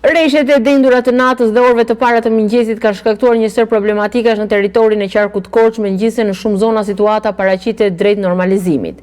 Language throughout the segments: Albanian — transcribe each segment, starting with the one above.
Rreshtet e dendurat të natës dhe orëve të para të mëngjesit kanë shkaktuar një sër problematikash në territorin e qarkut Korç, megjithëse në shumë zona situata paraqitet drejt normalizimit.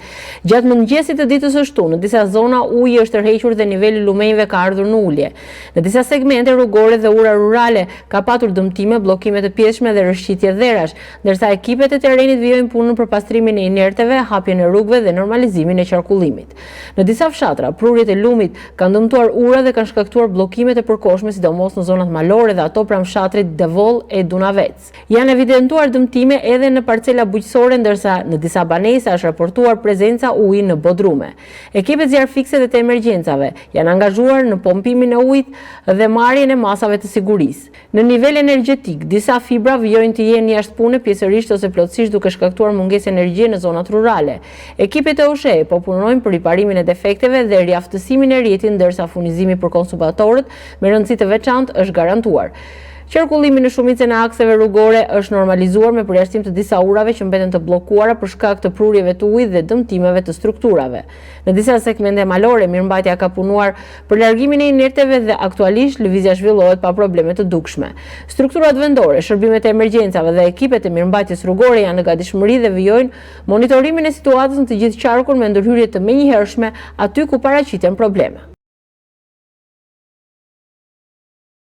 Gjatë mëngjesit të ditës së shtunë, në disa zona uji është tërhequr dhe niveli lumenjve ka ardhur në ulje. Në disa segmente rrugore dhe ura rurale ka patur dëmtime, bllokime të pjeshme dhe rrëshqitje dherash, ndërsa ekipet e terrenit vijojnë punën për pastrimin e inerteve, hapjen e rrugëve dhe normalizimin e qarkullimit. Në disa fshatra, prurjet e lumit kanë dëmtuar ura dhe kanë shkaktuar bllokimet e përkohshme, sidomos në zonat malore dhe ato pranë fshatrit Devoll e Dunavec. Janë evidentuar dëmtime edhe në parcela bujqësore, ndërsa në disa banesa është raportuar prezenca uji në bodrume. Ekipet zjarfikse dhe të emergjencave janë angazhuar në pompimin e ujit dhe marrjen e masave të sigurisë. Në nivel energjetik, disa fibra vijojnë të jenë jashtë pune pjesërisht ose plotësisht, duke shkaktuar mungesë energjie në zonat rurale. Ekipet e OSHE po punojnë për riparimin e defekteve dhe riaftësimin e rrjetit, ndërsa furnizimi për konsumatorët me rëndësi të veçantë është garantuar. Qarkullimi në shumicën e akseve rrugore është normalizuar me përjashtim të disa urave që mbeten të bllokuara për shkak të prurjeve të ujit dhe dëmtimeve të strukturave. Në disa segmente malore, mirëmbajtja ka punuar për largimin e inerteve dhe aktualisht lëvizja zhvillohet pa probleme të dukshme. Strukturat vendore, shërbimet e emergjencave dhe ekipet e mirëmbajtjes rrugore janë në gatishmëri dhe vijojnë monitorimin e situatës në të gjithë qarkun me ndërhyrje të menjëhershme aty ku paraqiten probleme.